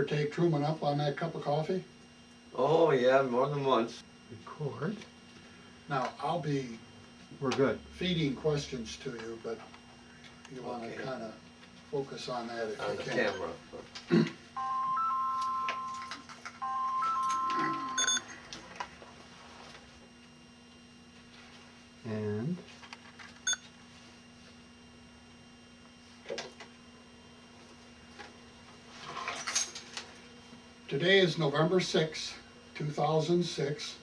ever take Truman up on that cup of coffee? Oh, yeah, more than once. Record. Now, I'll be We're good. feeding questions to you, but you wanna Okay. kinda focus on that if On you the can. camera. And Today is November 6, 2006.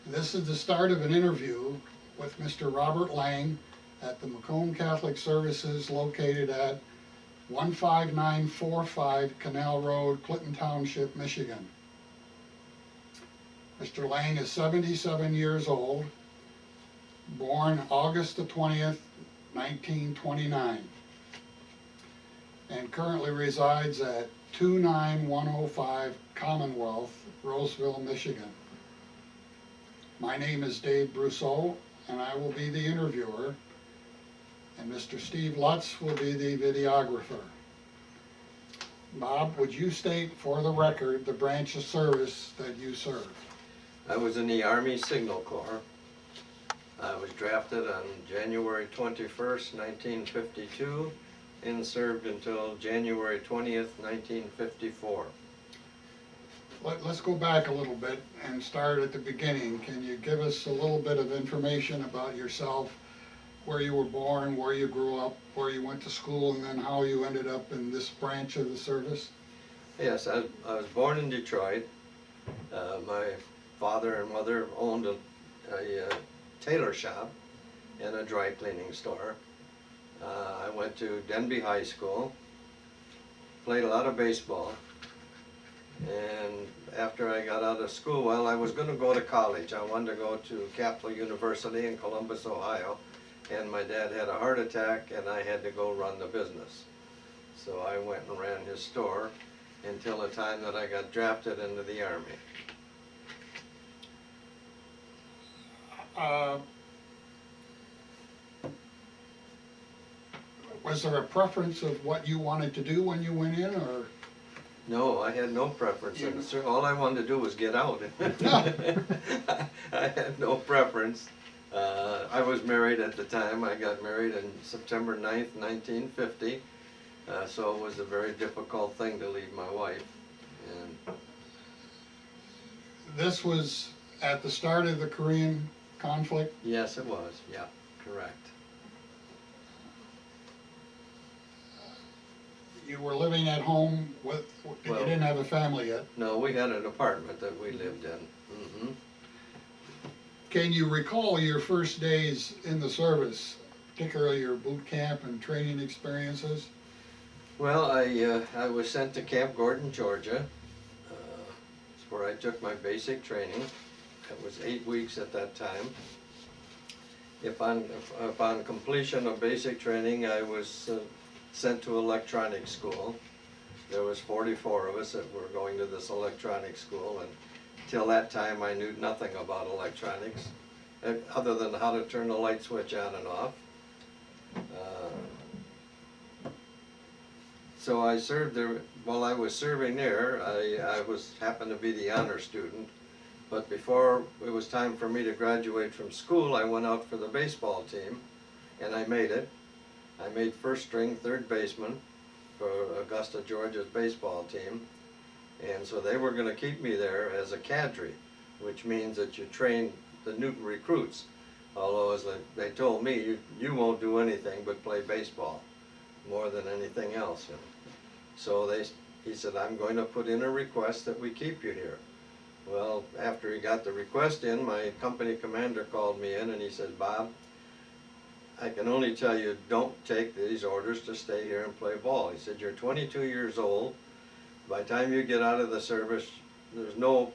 This is the start of an interview with Mr. Robert Lang at the Macomb Catholic Services located at 15945 Canal Road, Clinton Township, Michigan. Mr. Lang is 77 years old, born August the 20th, 1929, and currently resides at 29105 Commonwealth, Roseville, Michigan. My name is Dave Brousseau, and I will be the interviewer, and Mr. Steve Lutz will be the videographer. Bob, would you state for the record the branch of service that you served? I was in the Army Signal Corps. I was drafted on January 21st, 1952, and served until January 20th, 1954. Let's go back a little bit and start at the beginning. Can you give us a little bit of information about yourself, where you were born, where you grew up, where you went to school, and then how you ended up in this branch of the service? Yes, I was born in Detroit. My father and mother owned a tailor shop and a dry cleaning store. I went to Denby High School, played a lot of baseball, and after I got out of school, well, I was going to go to college. I wanted to go to Capital University in Columbus, Ohio, and my dad had a heart attack and I had to go run the business. So I went and ran his store until the time that I got drafted into the Army. Was there a preference of what you wanted to do when you went in, or? No, I had no preference. And all I wanted to do was get out. I had no preference. I was married at the time. I got married on September 9th, 1950. So it was a very difficult thing to leave my wife. And This was at the start of the Korean conflict? yes, it was. Yeah, correct. You were living at home with, you Well- didn't have a family yet. No, we had an apartment that we lived in. Hmm. Can you recall your first days in the service, particularly your boot camp and training experiences? Well, I was sent to Camp Gordon, Georgia. It's where I took my basic training. It was 8 weeks at that time. Upon completion of basic training, I was sent to electronic school. There was 44 of us that were going to this electronic school, and till that time I knew nothing about electronics, other than how to turn the light switch on and off. So I served there. While I was serving there, I happened to be the honor student. But before it was time for me to graduate from school, I went out for the baseball team, and I made it. I made first string, third baseman for Augusta, Georgia's baseball team. And so they were going to keep me there as a cadre, which means that you train the new recruits. Although, as they told me, you won't do anything but play baseball more than anything else. You know. So he said, I'm going to put in a request that we keep you here. Well, after he got the request in, my company commander called me in and he said, Bob, I can only tell you, don't take these orders to stay here and play ball. He said, you're 22 years old. By the time you get out of the service, there's no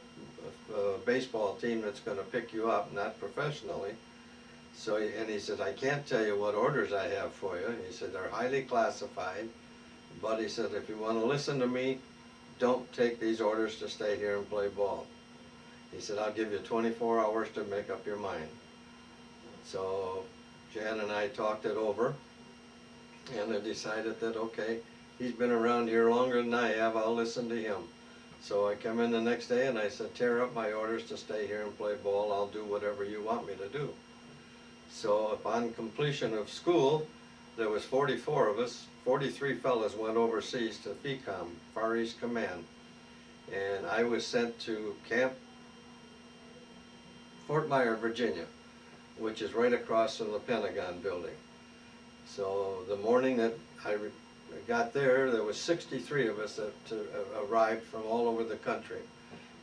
baseball team that's going to pick you up, not professionally. So, and he said, I can't tell you what orders I have for you. He said, they're highly classified. But he said, if you want to listen to me, don't take these orders to stay here and play ball. He said, I'll give you 24 hours to make up your mind. So Jan and I talked it over, and I decided that, okay, he's been around here longer than I have, I'll listen to him. So I come in the next day and I said, tear up my orders to stay here and play ball, I'll do whatever you want me to do. So upon completion of school, there was 44 of us, 43 fellas went overseas to FECOM, Far East Command. And I was sent to Camp Fort Myer, Virginia, which is right across from the Pentagon building. So the morning that I got there, there was 63 of us that arrived from all over the country.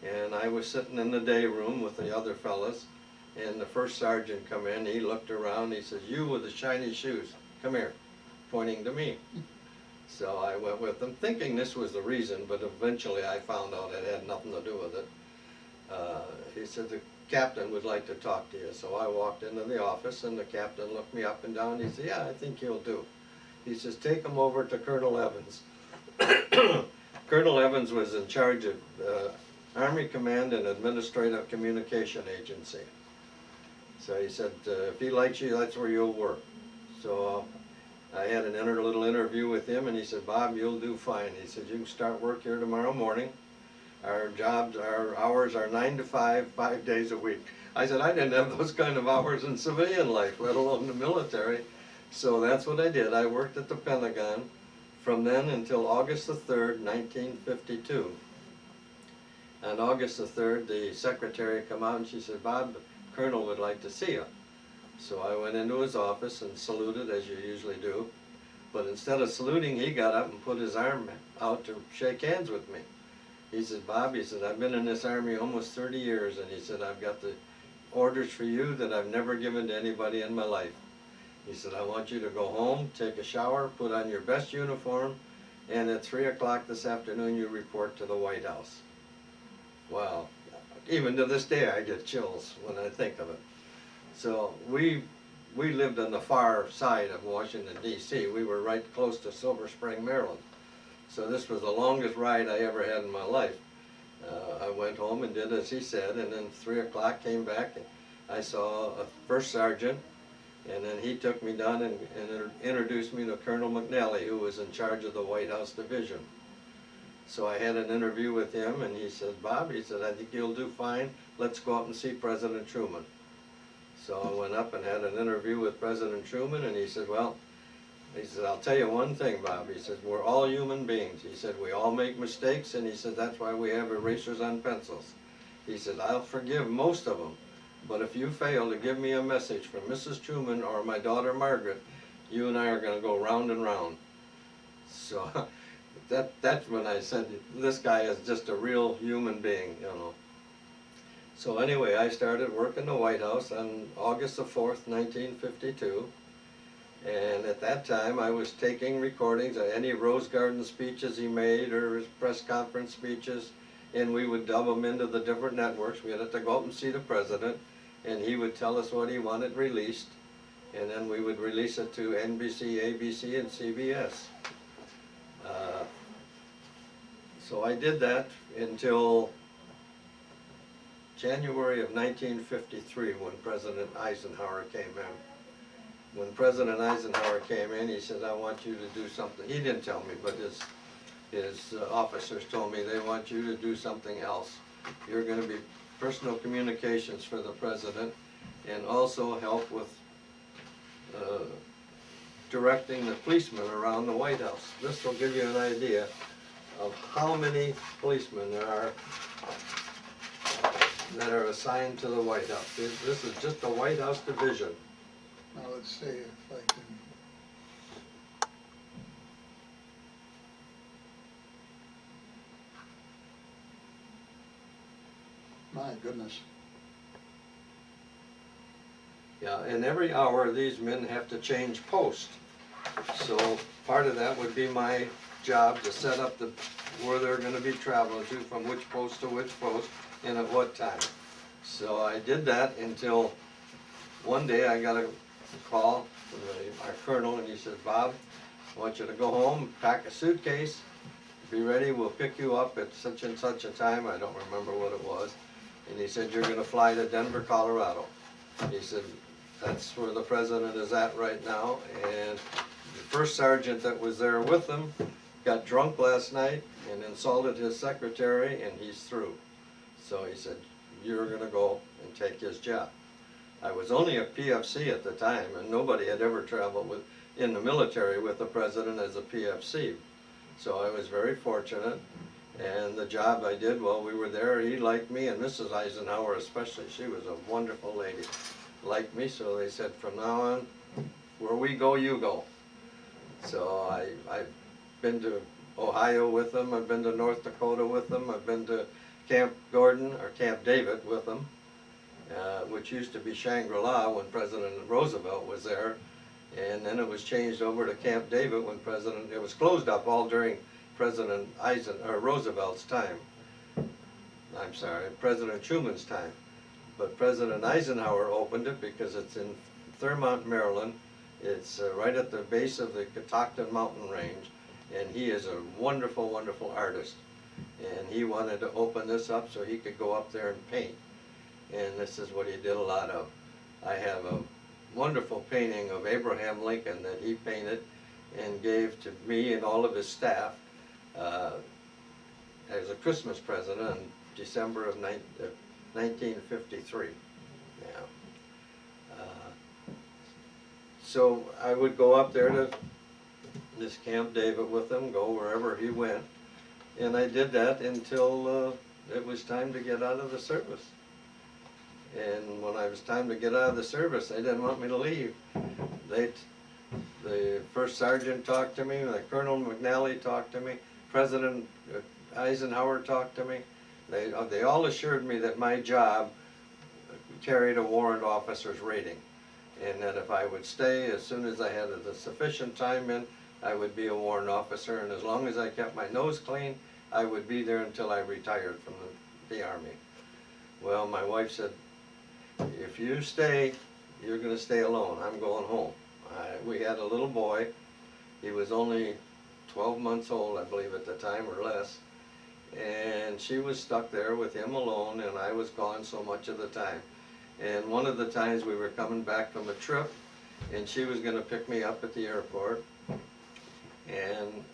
And I was sitting in the day room with the other fellas, and the first sergeant come in, he looked around, he says, you with the shiny shoes, come here, pointing to me. So I went with them, thinking this was the reason, but eventually I found out it had nothing to do with it. He said, the captain would like to talk to you. So I walked into the office, and the captain looked me up and down. He said, yeah, I think he'll do. He says, take him over to Colonel Evans. Colonel Evans was in charge of Army Command and Administrative Communication Agency. So he said, if he likes you, that's where you'll work. So I had an little interview with him, and he said, Bob, you'll do fine. He said, you can start work here tomorrow morning. Our hours are 9 to 5, 5 days a week. I said, I didn't have those kind of hours in civilian life, let alone the military. So that's what I did. I worked at the Pentagon from then until August the 3rd, 1952. On August the 3rd, the secretary come out and she said, Bob, the colonel would like to see you. So I went into his office and saluted, as you usually do. But instead of saluting, he got up and put his arm out to shake hands with me. He said, Bob, he said, I've been in this Army almost 30 years, and he said, I've got the orders for you that I've never given to anybody in my life. He said, I want you to go home, take a shower, put on your best uniform, and at 3 o'clock this afternoon you report to the White House. Wow. Even to this day I get chills when I think of it. So we lived on the far side of Washington, D.C. We were right close to Silver Spring, Maryland. So this was the longest ride I ever had in my life. I went home and did as he said, and then 3 o'clock came back and I saw a first sergeant, and then he took me down and introduced me to Colonel McNally, who was in charge of the White House Division. So I had an interview with him, and he said, Bob, he said, I think you'll do fine. Let's go up and see President Truman. So I went up and had an interview with President Truman, and he said, well, he said, I'll tell you one thing, Bob. He said, we're all human beings. He said, we all make mistakes, and he said, that's why we have erasers on pencils. He said, I'll forgive most of them, but if you fail to give me a message from Mrs. Truman or my daughter Margaret, you and I are going to go round and round. So that's when I said, this guy is just a real human being, you know. So anyway, I started working the White House on August the 4th, 1952. And at that time, I was taking recordings of any Rose Garden speeches he made or his press conference speeches, and we would dub them into the different networks. We had to go up and see the president, and he would tell us what he wanted released, and then we would release it to NBC, ABC, and CBS. So I did that until January of 1953, when President Eisenhower came in. When President Eisenhower came in, he said, I want you to do something. He didn't tell me, but his officers told me, they want you to do something else. You're going to be personal communications for the president, and also help with directing the policemen around the White House. This will give you an idea of how many policemen there are that are assigned to the White House. This is just the White House division. Now let's see if I can. My goodness. Yeah, and every hour these men have to change post. So part of that would be my job to set up where they're going to be traveling to, from which post to which post, and at what time. So I did that until one day I got a call from our colonel, and he said, Bob, I want you to go home, pack a suitcase, be ready, we'll pick you up at such and such a time. I don't remember what it was. And he said, you're going to fly to Denver, Colorado. He said, that's where the president is at right now. And the first sergeant that was there with him got drunk last night and insulted his secretary, and he's through. So he said, you're gonna go and take his job. I was only a PFC at the time, and nobody had ever traveled in the military with the president as a PFC. So I was very fortunate, and the job I did while we were there, he liked me, and Mrs. Eisenhower especially. She was a wonderful lady, liked me, so they said, from now on, where we go, you go. So I've been to Ohio with them, I've been to North Dakota with them, I've been to Camp Gordon, or Camp David with them, which used to be Shangri-La when President Roosevelt was there. And then it was changed over to Camp David when it was closed up all during President Roosevelt's time. I'm sorry, President Truman's time. But President Eisenhower opened it because it's in Thurmont, Maryland. It's right at the base of the Catoctin Mountain Range, and he is a wonderful, wonderful artist. And he wanted to open this up so he could go up there and paint. And this is what he did a lot of. I have a wonderful painting of Abraham Lincoln that he painted and gave to me and all of his staff as a Christmas present in December of 1953. Yeah. So I would go up there to this Camp David with him, go wherever he went, and I did that until it was time to get out of the service. And when it was time to get out of the service, they didn't want me to leave. The first sergeant talked to me, the Colonel McNally talked to me, President Eisenhower talked to me. They all assured me that my job carried a warrant officer's rating, and that if I would stay, as soon as I had the sufficient time in, I would be a warrant officer, and as long as I kept my nose clean, I would be there until I retired from the Army. Well, my wife said, if you stay, you're going to stay alone. I'm going home. We had a little boy. He was only 12 months old, I believe, at the time, or less. And she was stuck there with him alone, and I was gone so much of the time. And one of the times we were coming back from a trip, and she was going to pick me up at the airport. And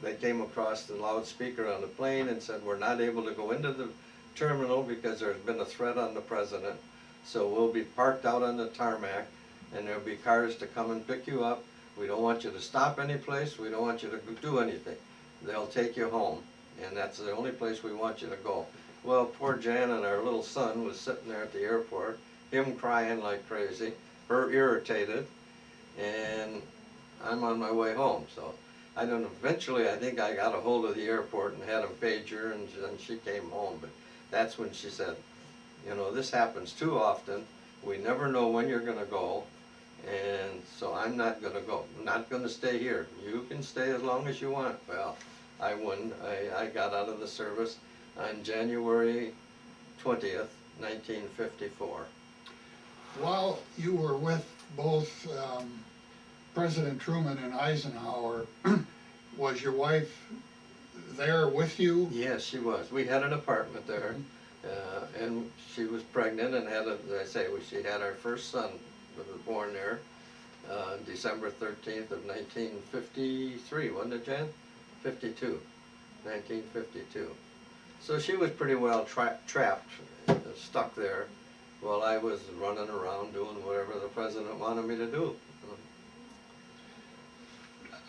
they came across the loudspeaker on the plane and said, we're not able to go into the terminal because there's been a threat on the president. So we'll be parked out on the tarmac, and there'll be cars to come and pick you up. We don't want you to stop any place. We don't want you to do anything. They'll take you home, and that's the only place we want you to go. Well, poor Jan and our little son was sitting there at the airport, him crying like crazy, her irritated, and I'm on my way home. So I don't know, eventually I think I got a hold of the airport and had him page her, and she came home. But that's when she said, you know, this happens too often. We never know when you're going to go, and so I'm not going to go. I'm not going to stay here. You can stay as long as you want. Well, I wouldn't. I got out of the service on January 20th, 1954. While you were with both President Truman and Eisenhower, was your wife there with you? Yes, she was. We had an apartment there, and she was pregnant and had, as I say, she had our first son, who was born there, December 13th of 1953, wasn't it, Jan? 52, 1952. So she was pretty well trapped, stuck there, while I was running around doing whatever the president wanted me to do.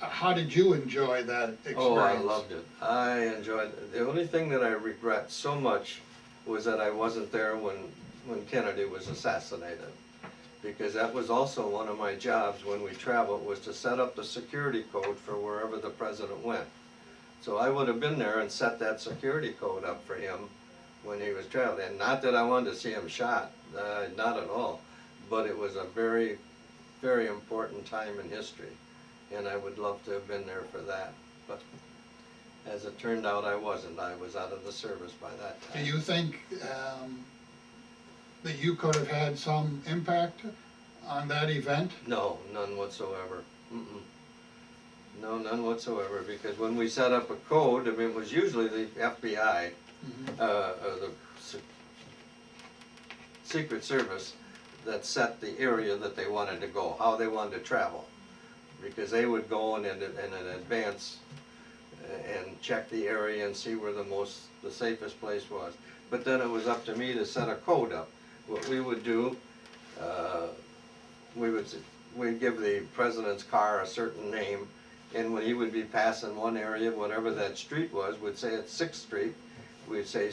How did you enjoy that experience? Oh, I loved it. I enjoyed it. The only thing that I regret so much was that I wasn't there when Kennedy was assassinated, because that was also one of my jobs when we traveled, was to set up the security code for wherever the president went. So I would have been there and set that security code up for him when he was traveling. And not that I wanted to see him shot, not at all, but it was a very, very important time in history, and I would love to have been there for that. But as it turned out, I wasn't. I was out of the service by that time. Do you think that you could have had some impact on that event? No, none whatsoever. Mm-mm. No, none whatsoever, because when we set up a code, I mean, it was usually the FBI, the Secret Service, that set the area that they wanted to go, how they wanted to travel. because they would go in advance and check the area and see where the safest place was. But then it was up to me to set a code up. What we would do, we'd give the president's car a certain name, and when he would be passing one area, whatever that street was, we'd say it's 6th Street, we'd say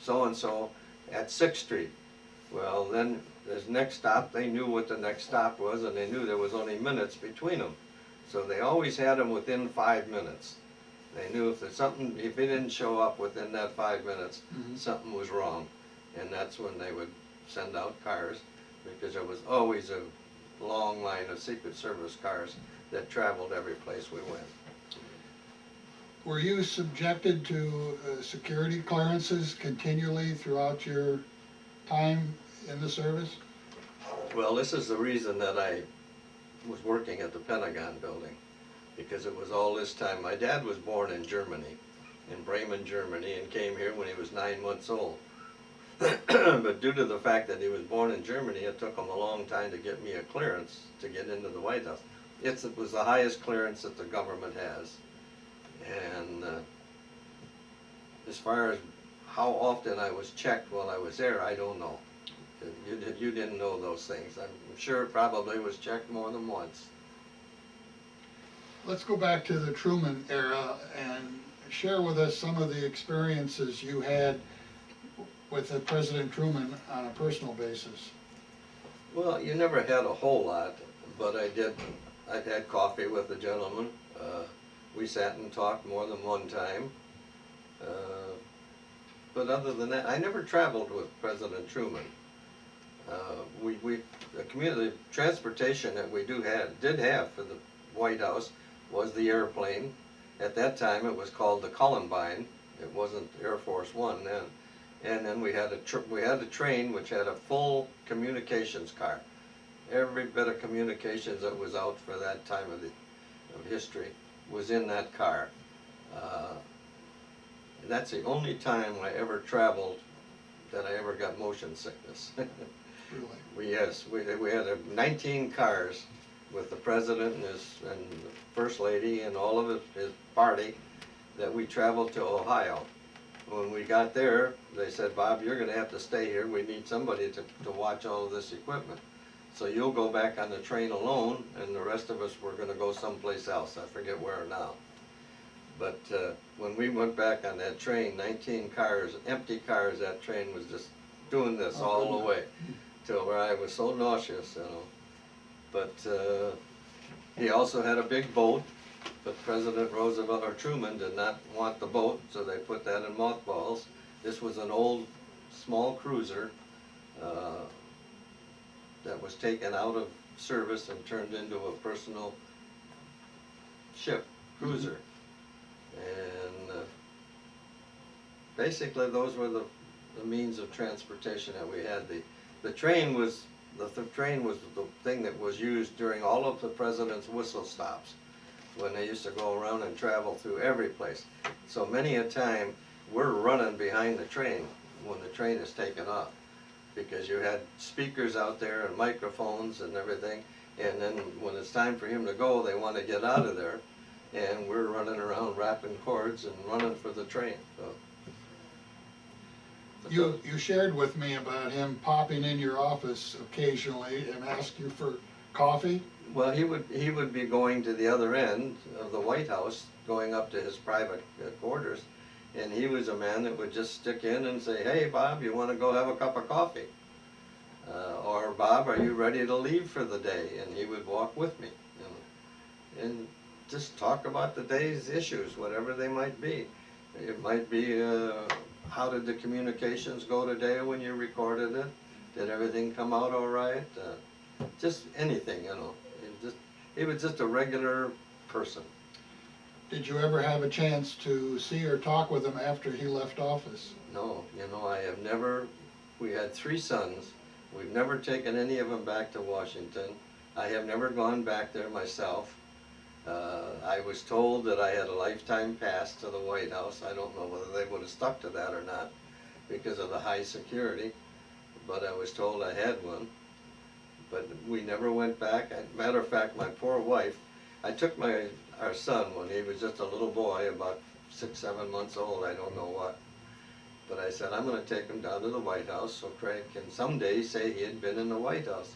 so-and-so at 6th Street. Well, then, his next stop, they knew what the next stop was, and they knew there was only minutes between them. So they always had them within 5 minutes. They knew if he didn't show up within that 5 minutes, something was wrong. And that's when they would send out cars, because there was always a long line of Secret Service cars that traveled every place we went. Were you subjected to security clearances continually throughout your time in the service? Well, this is the reason that I was working at the Pentagon building, because it was all this time. My dad was born in Germany, in Bremen, Germany, and came here when he was 9 months old. But due to the fact that he was born in Germany, it took him a long time to get me a clearance to get into the White House. It was the highest clearance that the government has. And as far as how often I was checked while I was there, I don't know. You didn't know those things. I'm sure it probably was checked more than once. Let's go back to the Truman era and share with us some of the experiences you had with President Truman on a personal basis. Well, you never had a whole lot, but I did. I've had coffee with the gentleman. We sat and talked more than one time. But other than that, I never traveled with President Truman. The community transportation that we did have for the White House was the airplane. At that time, it was called the Columbine. It wasn't Air Force One then. And then we had a train which had a full communications car. Every bit of communications that was out for that time of history was in that car. And that's the only time I ever traveled that I ever got motion sickness. Really? We had 19 cars with the president and the first lady and all of his party that we traveled to Ohio. When we got there, they said, "Bob, you're going to have to stay here. We need somebody to watch all of this equipment. So you'll go back on the train alone, and the rest of us were going to go someplace else." I forget where now. But when we went back on that train, 19 cars, empty cars, that train was just doing this all the way till where I was so nauseous, you know. But he also had a big boat, but President Roosevelt or Truman did not want the boat, so they put that in mothballs. This was an old, small cruiser that was taken out of service and turned into a personal ship, cruiser. And basically those were the means of transportation that we had. The train was the thing that was used during all of the president's whistle stops, when they used to go around and travel through every place. So many a time we're running behind the train when the train is taken off, because you had speakers out there and microphones and everything, and then when it's time for him to go, they want to get out of there, and we're running around wrapping cords and running for the train. So. You shared with me about him popping in your office occasionally and ask you for coffee. Well, he would be going to the other end of the White House, going up to his private quarters, and he was a man that would just stick in and say, "Hey, Bob, you want to go have a cup of coffee?" Or, "Bob, are you ready to leave for the day?" And he would walk with me, you know, and just talk about the day's issues, whatever they might be. It might be, how did the communications go today when you recorded it? Did everything come out all right? Just anything, you know. He was just a regular person. Did you ever have a chance to see or talk with him after he left office? No, you know, I have never, we had 3 sons. We've never taken any of them back to Washington. I have never gone back there myself. I was told that I had a lifetime pass to the White House. I don't know whether they would have stuck to that or not because of the high security, but I was told I had one. But we never went back. Matter of fact, my poor wife I took our son when he was just a little boy, about 6, 7 months old, I don't know what. But I said, I'm gonna take him down to the White House so Craig can someday say he had been in the White House.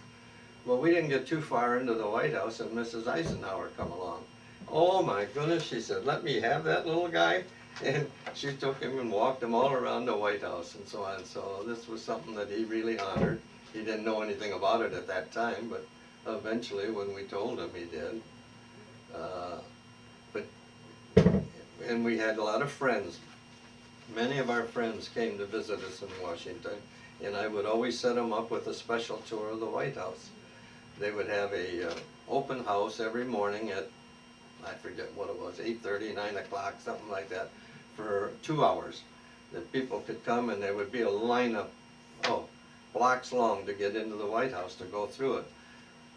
Well, we didn't get too far into the White House and Mrs. Eisenhower come along. Oh my goodness, she said, let me have that little guy. And she took him and walked him all around the White House and so on. So this was something that he really honored. He didn't know anything about it at that time, but eventually when we told him, he did. And we had a lot of friends. Many of our friends came to visit us in Washington, and I would always set them up with a special tour of the White House. They would have a open house every morning at, I forget what it was, 8:30, 9 o'clock, something like that, for 2 hours. That people could come and there would be a lineup, blocks long to get into the White House to go through it.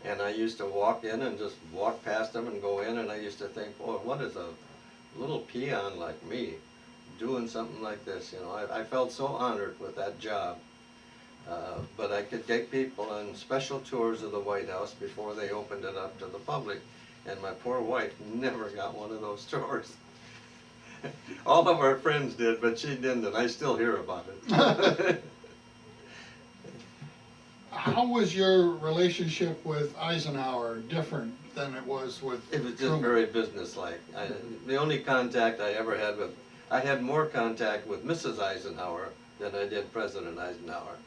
And I used to walk in and just walk past them and go in, and I used to think, boy, what is a little peon like me doing something like this? You know, I felt so honored with that job. But I could take people on special tours of the White House before they opened it up to the public. And my poor wife never got one of those tours. All of our friends did, but she didn't, and I still hear about it. How was your relationship with Eisenhower different than it was with It was just Truman? very businesslike. The only contact I ever had I had more contact with Mrs. Eisenhower than I did President Eisenhower.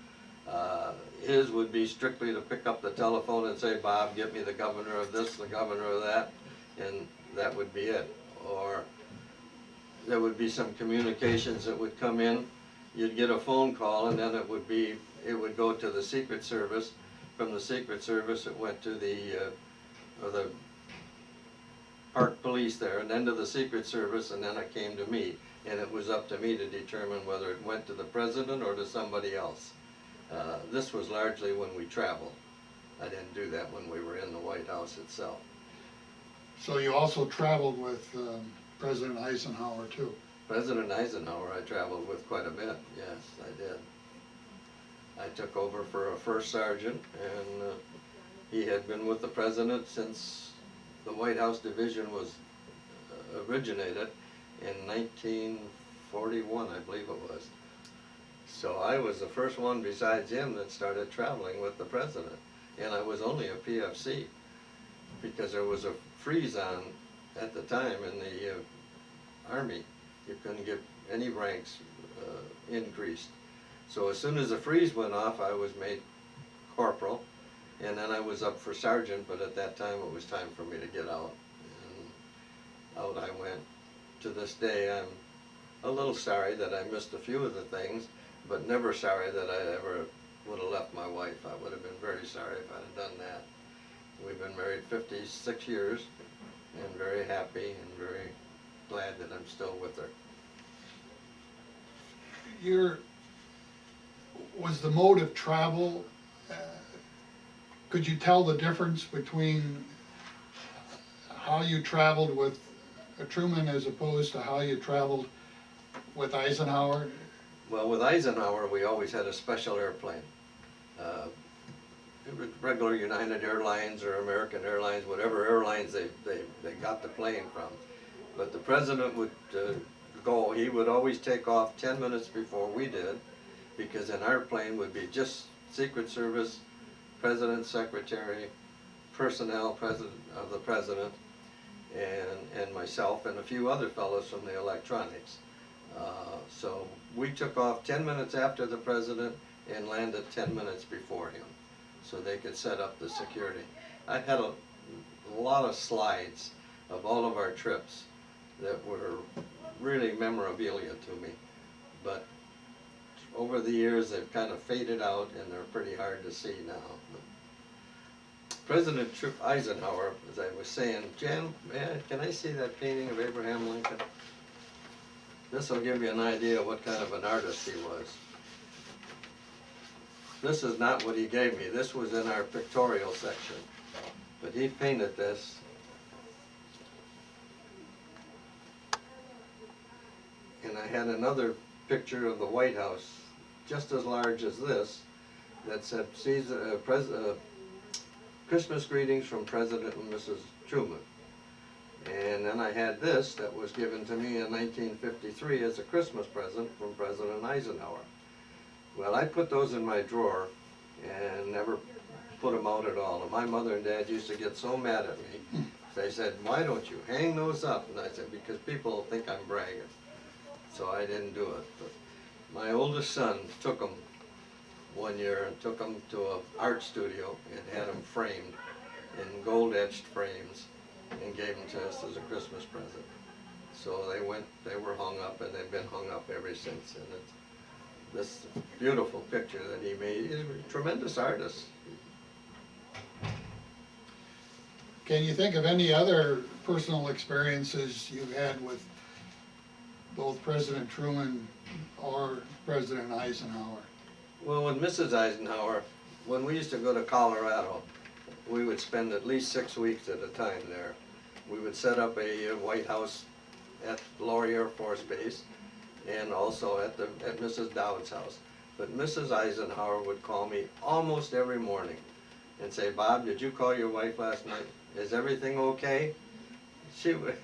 His would be strictly to pick up the telephone and say, Bob, get me the governor of this, the governor of that, and that would be it. Or there would be some communications that would come in. You'd get a phone call, and then it would go to the Secret Service. From the Secret Service, it went to the Park Police there, and then to the Secret Service, and then it came to me. And it was up to me to determine whether it went to the president or to somebody else. This was largely when we traveled. I didn't do that when we were in the White House itself. So you also traveled with President Eisenhower too? President Eisenhower I traveled with quite a bit, yes, I did. I took over for a first sergeant, and he had been with the president since the White House division was originated in 1941, I believe it was. So I was the first one besides him that started traveling with the president. And I was only a PFC because there was a freeze on at the time in the Army. You couldn't get any ranks increased. So as soon as the freeze went off, I was made corporal, and then I was up for sergeant, but at that time it was time for me to get out. And out I went. To this day, I'm a little sorry that I missed a few of the things, but never sorry that I ever would have left my wife. I would have been very sorry if I'd have done that. We've been married 56 years, and very happy and very glad that I'm still with her. Was the mode of travel, could you tell the difference between how you traveled with Truman as opposed to how you traveled with Eisenhower? Well, with Eisenhower, we always had a special airplane. It was regular United Airlines or American Airlines, whatever airlines they got the plane from. But the president would go, he would always take off 10 minutes before we did, because in our plane would be just Secret Service, President, Secretary, personnel, President of the President, and myself and a few other fellows from the electronics. So we took off 10 minutes after the president and landed 10 minutes before him, so they could set up the security. I had a lot of slides of all of our trips that were really memorabilia to me, but over the years they've kind of faded out and they're pretty hard to see now. President Eisenhower, as I was saying, Jan, can I see that painting of Abraham Lincoln? This will give you an idea of what kind of an artist he was. This is not what he gave me. This was in our pictorial section. But he painted this. And I had another picture of the White House, just as large as this, that said, Christmas greetings from President and Mrs. Truman. And then I had this that was given to me in 1953 as a Christmas present from President Eisenhower. Well, I put those in my drawer and never put them out at all. And my mother and dad used to get so mad at me. They said, "Why don't you hang those up?" And I said, "Because people think I'm bragging." So I didn't do it. But my oldest son took them one year and took them to an art studio and had them framed in gold-etched frames and gave them to us as a Christmas present. So they were hung up, and they've been hung up ever since. And it's this beautiful picture that he made. He's a tremendous artist. Can you think of any other personal experiences you've had with both President Truman or President Eisenhower? Well, with Mrs. Eisenhower, when we used to go to Colorado, we would spend at least 6 weeks at a time there. We would set up a White House at Laurel Air Force Base and also at Mrs. Dowd's house. But Mrs. Eisenhower would call me almost every morning and say, "Bob, did you call your wife last night? Is everything okay?" She would,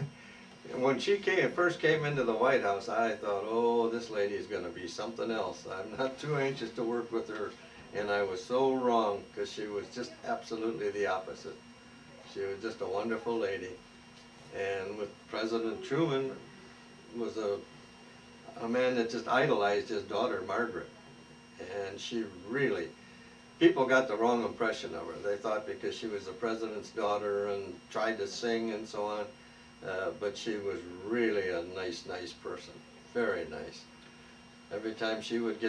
when she first came into the White House, I thought, "Oh, this lady is going to be something else. I'm not too anxious to work with her." And I was so wrong, because she was just absolutely the opposite. She was just a wonderful lady. And with President Truman was a man that just idolized his daughter, Margaret. And she really, people got the wrong impression of her. They thought because she was the president's daughter and tried to sing and so on, but she was really a nice person, very nice. Every time she would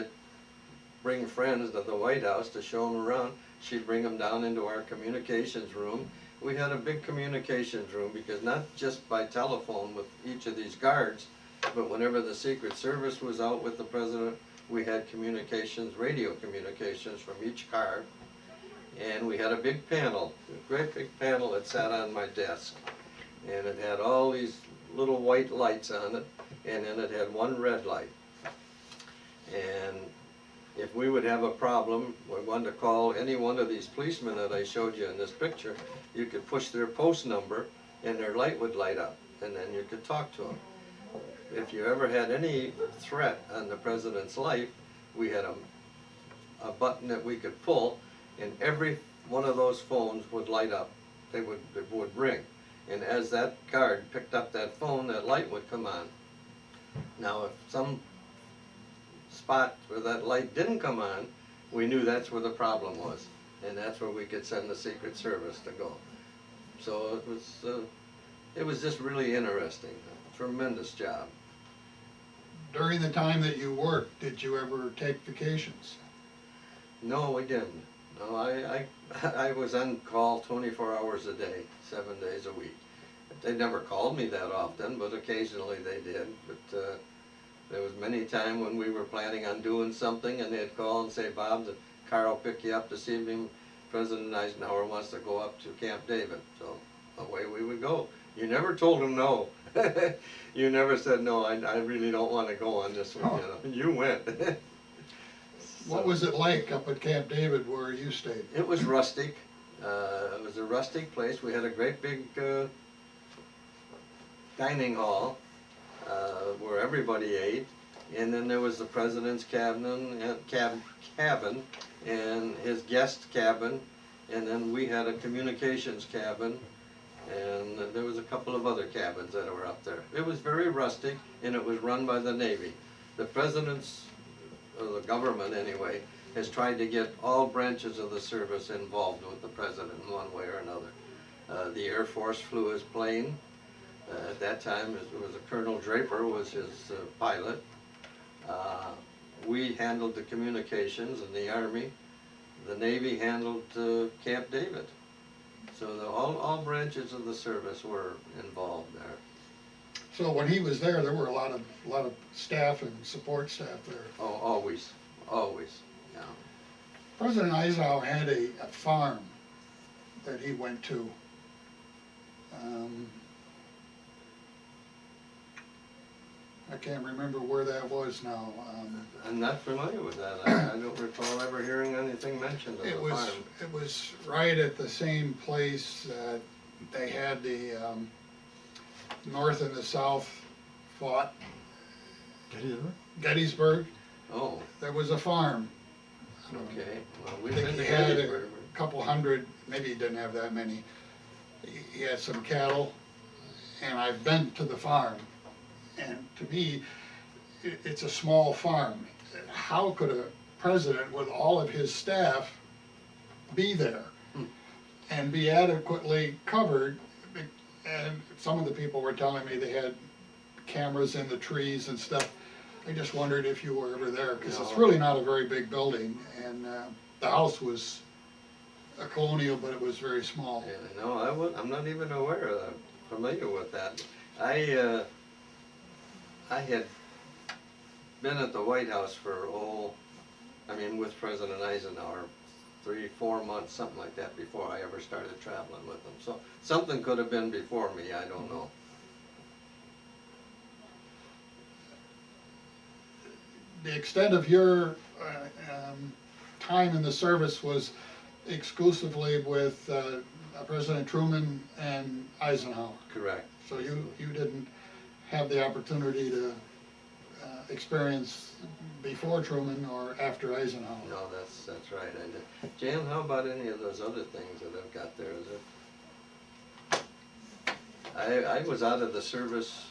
bring friends to the White House to show them around, she'd bring them down into our communications room. We had a big communications room because not just by telephone with each of these guards, but whenever the Secret Service was out with the president, we had communications, radio communications from each car. And we had a big panel, a great big panel that sat on my desk. And it had all these little white lights on it, and then it had one red light. And if we would have a problem, we wanted to call any one of these policemen that I showed you in this picture, you could push their post number and their light would light up, and then you could talk to them. If you ever had any threat on the president's life, we had a button that we could pull, and every one of those phones would light up. It would ring. And as that guard picked up that phone, that light would come on. Now, if some spot where that light didn't come on, we knew that's where the problem was, and that's where we could send the Secret Service to go. So it was just really interesting, a tremendous job. During the time that you worked, did you ever take vacations? No, we didn't. No, I was on call 24 hours a day, 7 days a week. They never called me that often, but occasionally they did. But there was many times when we were planning on doing something and they'd call and say, "Bob, the car will pick you up this evening. President Eisenhower wants to go up to Camp David." So away we would go. You never told him no. You never said, "No, I really don't want to go on this one." You went. What was it like up at Camp David where you stayed? It was rustic. It was a rustic place. We had a great big dining hall where everybody ate, and then there was the president's cabin and his guest cabin, and then we had a communications cabin, and there was a couple of other cabins that were up there. It was very rustic, and it was run by the Navy. The president's, or the government anyway, has tried to get all branches of the service involved with the president in one way or another. The Air Force flew his plane. At that time, it was Colonel Draper was his pilot. We handled the communications in the Army. The Navy handled Camp David. So all branches of the service were involved there. So when he was there were a lot of staff and support staff there. Oh, always, yeah. President Eisenhower had a farm that he went to. I can't remember where that was now. I'm not familiar with that. I don't recall ever hearing anything mentioned of the farm. It was right at the same place that they had North and the South fought Gettysburg? Gettysburg, Oh, there was a farm. okay, well, I we've think been to he had a Gettysburg. couple hundred, maybe he didn't have that many. He had some cattle, and I've been to the farm. And to me, it's a small farm. How could a president with all of his staff be there and be adequately covered? And some of the people were telling me they had cameras in the trees and stuff. I just wondered if you were ever there, because it's No. really not a very big building, and the house was a colonial, but it was very small. Yeah, no, I'm not even aware of that, familiar with that. I had been at the White House for, with President Eisenhower, 3-4 months, something like that, before I ever started traveling with him. So something could have been before me, I don't know. The extent of your time in the service was exclusively with President Truman and Eisenhower. Correct. So you didn't have the opportunity to experience before Truman or after Eisenhower. No, that's right, I did. Jan, how about any of those other things that I've got there? Is it? I was out of the service,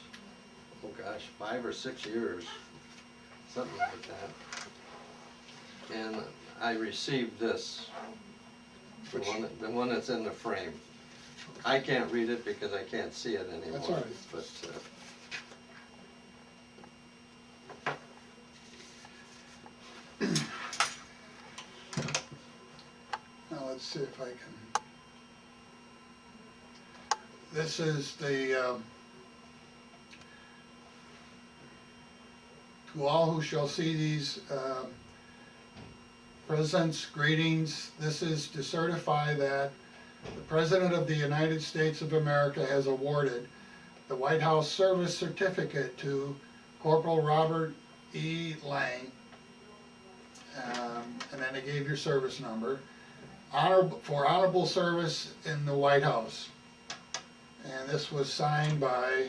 5 or 6 years, something like that. And I received this, Which- the one that's in the frame. I can't read it because I can't see it anymore. That's all right. But, Now, let's see if I can. This is the, to all who shall see these President's greetings, this is to certify that the President of the United States of America has awarded the White House Service Certificate to Corporal Robert E. Lang, and then they gave your service number, for honorable service in the White House. And this was signed by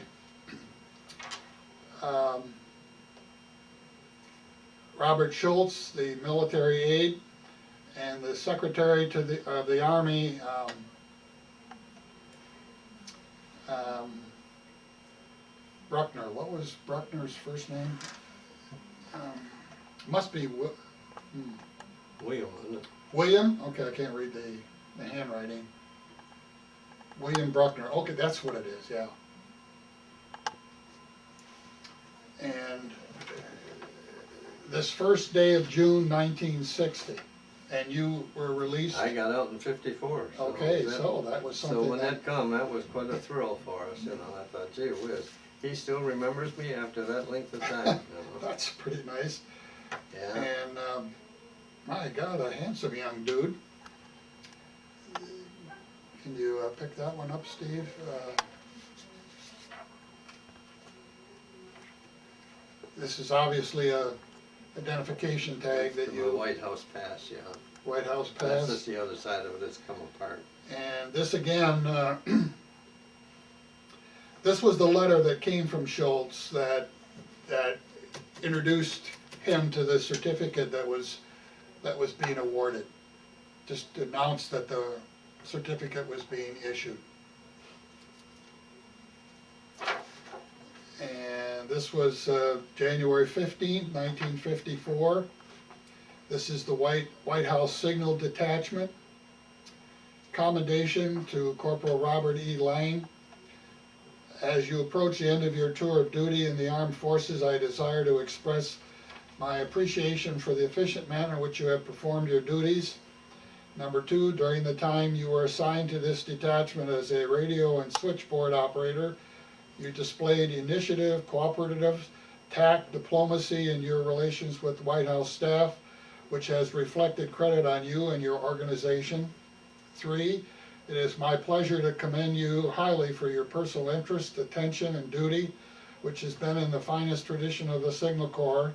Robert Schultz, the military aide, and the Secretary of the Army, Bruckner. What was Bruckner's first name? Must be William, isn't it? William? Okay, I can't read the handwriting. William Bruckner. Okay, that's what it is, yeah. And this first day of June 1960, and you were released. I got out in 54. Okay, so that was So something when that, that come, that was quite a thrill for us, I thought, gee whiz, he still remembers me after that length of time, that's pretty nice. Yeah, And my God, a handsome young dude. Can you pick that one up, Steve? This is obviously a identification tag that from you, the White House pass, yeah. White House That's pass. just the other side of it, it's come apart. And this again, this was the letter that came from Schultz that introduced him to the certificate that was being awarded. Just announced that the certificate was being issued. And this was January 15th, 1954. This is the White House Signal Detachment. Commendation to Corporal Robert E. Lang. As you approach the end of your tour of duty in the armed forces, I desire to express my appreciation for the efficient manner in which you have performed your duties. Number 2, during the time you were assigned to this detachment as a radio and switchboard operator, you displayed initiative, cooperative, tact, diplomacy in your relations with White House staff, which has reflected credit on you and your organization. 3, it is my pleasure to commend you highly for your personal interest, attention, and duty, which has been in the finest tradition of the Signal Corps,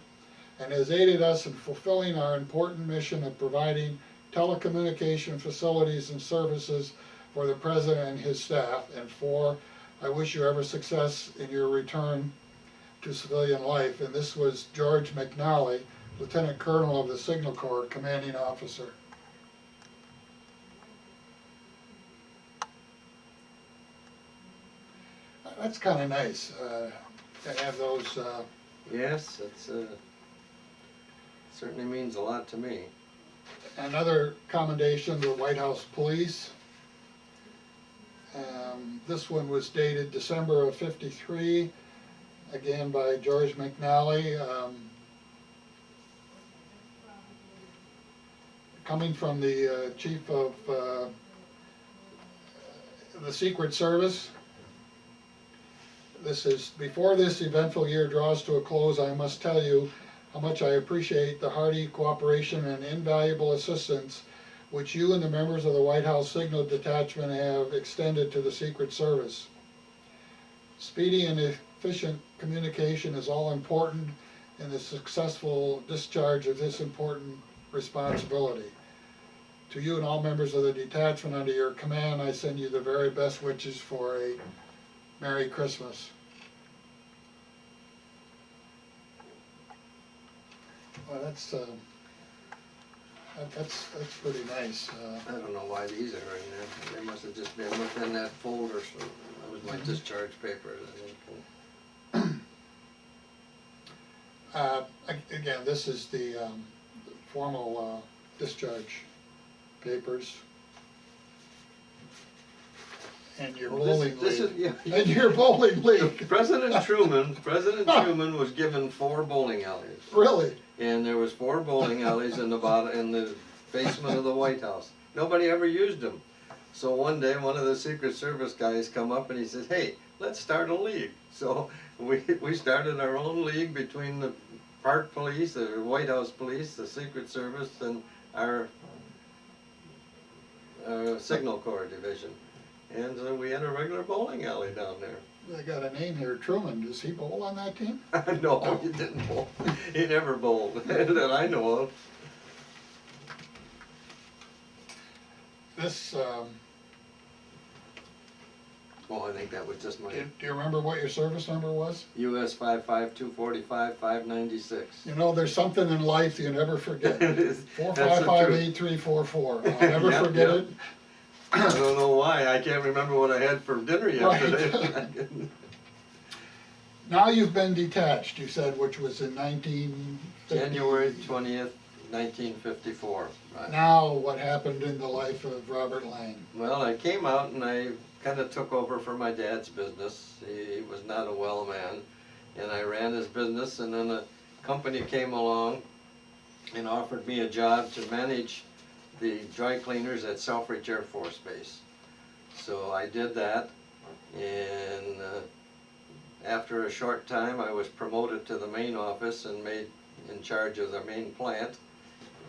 and has aided us in fulfilling our important mission of providing telecommunication facilities and services for the President and his staff. And 4, I wish you every success in your return to civilian life. And this was George McNally, Lieutenant Colonel of the Signal Corps, commanding officer. That's kind of nice to have those. Yes, it's certainly means a lot to me. Another commendation to the White House Police. This one was dated December of '53, again by George McNally. Coming from the chief of the Secret Service. This is, before this eventful year draws to a close, I must tell you how much I appreciate the hearty cooperation and invaluable assistance which you and the members of the White House Signal Detachment have extended to the Secret Service. Speedy and efficient communication is all important in the successful discharge of this important responsibility. To you and all members of the detachment under your command, I send you the very best wishes for a Merry Christmas. Well, that's pretty nice. I don't know why these are in there. They must have just been within that folder, so that was my discharge papers, I think. Again, this is the formal discharge papers. And your bowling This is, league. yeah. And your bowling league. President Truman was given 4 bowling alleys. Really? And there was 4 bowling alleys in the basement of the White House. Nobody ever used them. So one day, one of the Secret Service guys come up and he says, "Hey, let's start a league." So we started our own league between the Park Police, the White House Police, the Secret Service, and our Signal Corps division. And we had a regular bowling alley down there. They got a name here, Truman. Does he bowl on that team? No, he didn't bowl. He never bowled, that I know of. This, Well, I think that was just my do you remember what your service number was? US 55245 596. You know, there's something in life you never forget. It is- Four that's five the five truth. 8344. I'll never Yep, forget yep. it. I don't know why. I can't remember what I had for dinner yesterday. Now you've been detached, you said, which was in 1950. January 20th, 1954. Right. Now what happened in the life of Robert Lang? Well, I came out and I kind of took over for my dad's business. He was not a well man, and I ran his business, and then a company came along and offered me a job to manage the dry cleaners at Selfridge Air Force Base. So I did that, and after a short time I was promoted to the main office and made in charge of the main plant,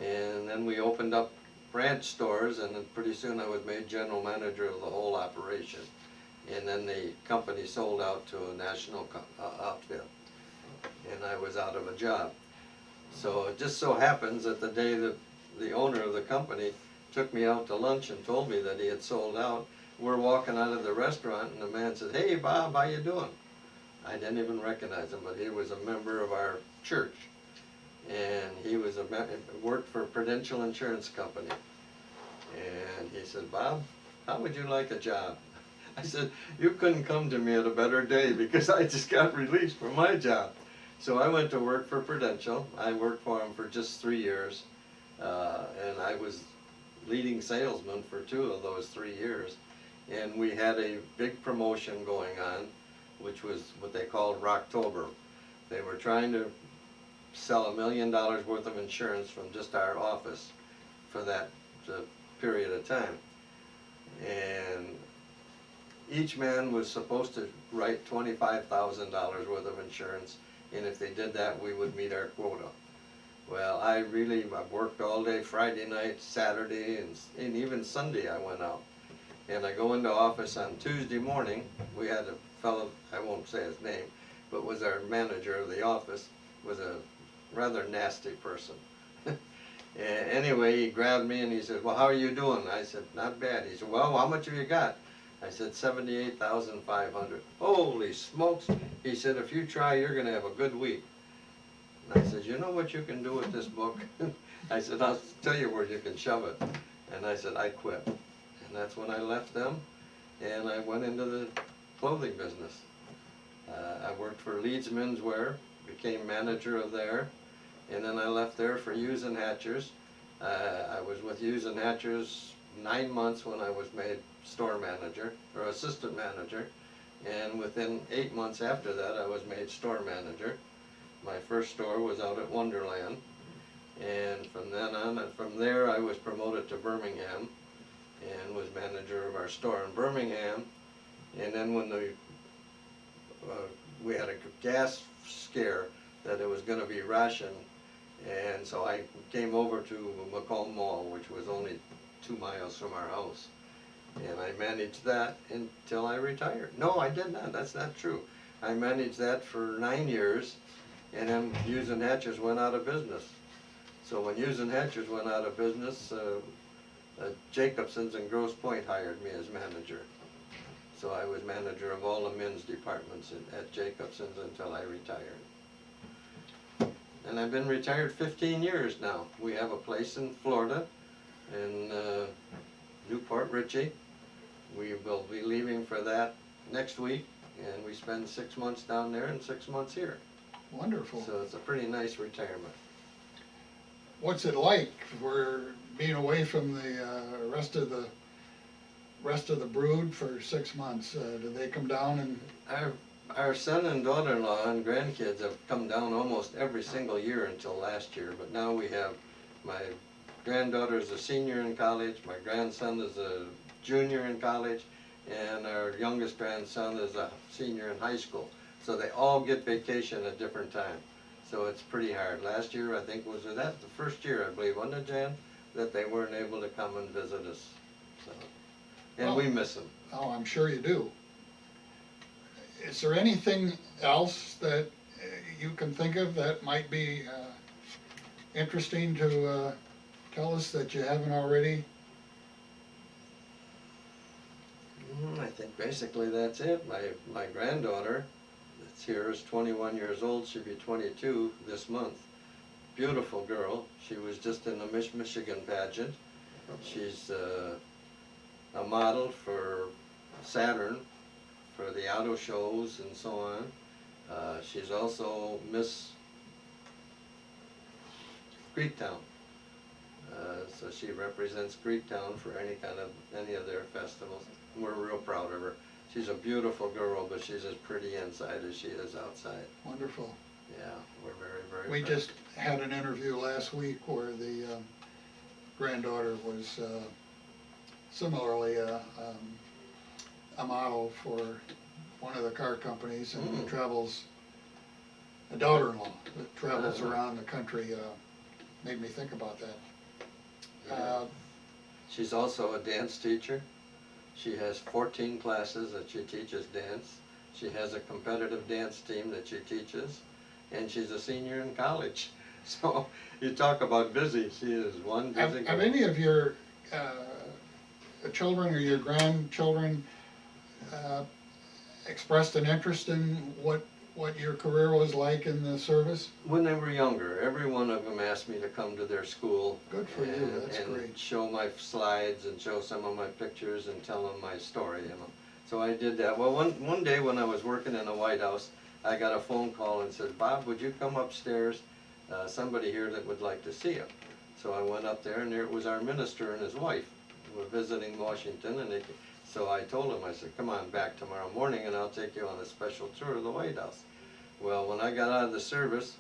and then we opened up branch stores, and then pretty soon I was made general manager of the whole operation. And then the company sold out to a national outfit, and I was out of a job. So it just so happens that the day that the owner of the company took me out to lunch and told me that he had sold out, we're walking out of the restaurant and the man said, "Hey Bob, how you doing?" I didn't even recognize him, but he was a member of our church, and he was worked for Prudential Insurance Company. And he said, "Bob, how would you like a job?" I said, "You couldn't come to me at a better day, because I just got released from my job." So I went to work for Prudential. I worked for him for just 3 years, and I was leading salesman for 2 of those 3 years. And we had a big promotion going on, which was what they called Rocktober. They were trying to sell $1 million worth of insurance from just our office for that period of time. And each man was supposed to write $25,000 worth of insurance, and if they did that, we would meet our quota. Well, I worked all day Friday night, Saturday, and even Sunday I went out. And I go into office on Tuesday morning. We had a fellow, I won't say his name, but was our manager of the office, was a rather nasty person. Anyway, he grabbed me and he said, "Well, how are you doing?" I said, "Not bad." He said, "Well, how much have you got?" I said 78,500. Holy smokes. He said, if you try, you're gonna have a good week. And I said, you know what you can do with this book? I said, I'll tell you where you can shove it. And I said, I quit. And that's when I left them, and I went into the clothing business. I worked for Leeds Menswear, became manager of there, and then I left there for Hughes and Hatchers. I was with Hughes and Hatchers 9 months when I was made store manager, or assistant manager, and within 8 months after that I was made store manager. My first store was out at Wonderland, and from then on, and from there I was promoted to Birmingham and was manager of our store in Birmingham. And then when we had a gas scare that it was going to be rationed, and so I came over to Macomb Mall, which was only 2 miles from our house, and I managed that until I retired. No, I did not. That's not true. I managed that for 9 years, and then Hughes and Hatchers went out of business. So when Hughes and Hatchers went out of business, Jacobson's in Grosse Pointe hired me as manager. So I was manager of all the men's departments at Jacobson's until I retired. And I've been retired 15 years now. We have a place in Florida, in Newport Richey. We will be leaving for that next week, and we spend 6 months down there and 6 months here. Wonderful. So it's a pretty nice retirement. What's it like for being away from the rest of the brood for 6 months? Do they come down and? Our son and daughter-in-law and grandkids have come down almost every single year until last year, but now we have, my granddaughter is a senior in college, my grandson is a junior in college, and our youngest grandson is a senior in high school. So they all get vacation at different times. So it's pretty hard. Last year, I think, was that the first year, I believe, wasn't it, Jan, that they weren't able to come and visit us. So, and we miss them. Oh, I'm sure you do. Is there anything else that you can think of that might be interesting to tell us that you haven't already? I think basically that's it. My granddaughter that's here is 21 years old. She'll be 22 this month. Beautiful girl. She was just in the Miss Michigan pageant. She's a model for Saturn, for the auto shows and so on. She's also Miss Greektown. So she represents Greektown for any of their festivals. We're real proud of her. She's a beautiful girl, but she's as pretty inside as she is outside. Wonderful. Yeah, we're very, very We proud. just had an interview last week where the granddaughter was similarly a model for one of the car companies and travels, a daughter-in-law that travels around the country, made me think about that. Yeah. She's also a dance teacher. She has 14 classes that she teaches dance. She has a competitive dance team that she teaches, and she's a senior in college. So you talk about busy. She is one busy Have girl. any of your children or your grandchildren expressed an interest in what your career was like in the service? When they were younger, every one of them asked me to come to their school. Good for you, that's and great. show my slides and show some of my pictures and tell them my story, you know. So I did that. Well, one day when I was working in the White House, I got a phone call and said, Bob, would you come upstairs? Somebody here that would like to see you. So I went up there, and there was our minister and his wife who were visiting Washington, and so I told him, I said, come on back tomorrow morning and I'll take you on a special tour of the White House. Well, when I got out of the service,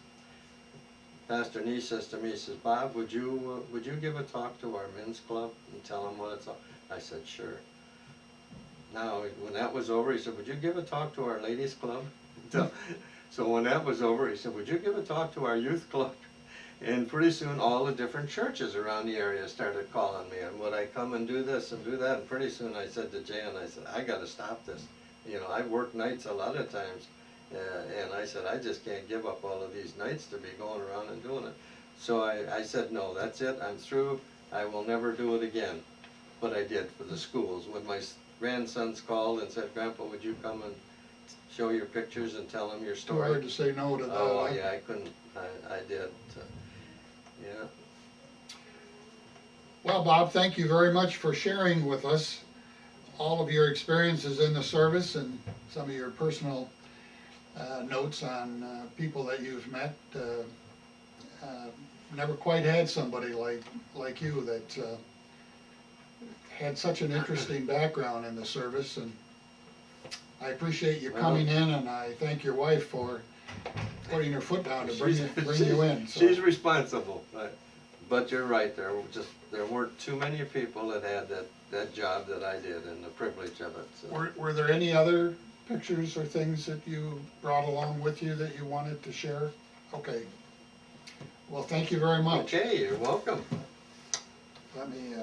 Pastor Nee says to me, he says, Bob, would you give a talk to our men's club and tell them what it's all? I said, sure. Now, when that was over, he said, would you give a talk to our ladies club? So when that was over, he said, would you give a talk to our youth club? And pretty soon all the different churches around the area started calling me, and would I come and do this and do that? And pretty soon I said to Jan, I said, I got to stop this. You know, I've worked nights a lot of times, and I said, I just can't give up all of these nights to be going around and doing it. So I said, no, that's it, I'm through, I will never do it again. But I did for the schools. When grandsons called and said, "Grandpa, would you come and show your pictures and tell them your Too hard story?" to say no to that. Oh, yeah, I couldn't, I did, yeah. Well, Bob, thank you very much for sharing with us all of your experiences in the service and some of your personal notes on people that you've met. Never quite had somebody like you that had such an interesting background in the service, and I appreciate you coming in, and I thank your wife for putting her foot down to bring you in. So. She's responsible, but you're right, there weren't too many people that had that job that I did and the privilege of it, so. Were there any other pictures or things that you brought along with you that you wanted to share? Okay. Well, thank you very much. Okay, you're welcome. Let me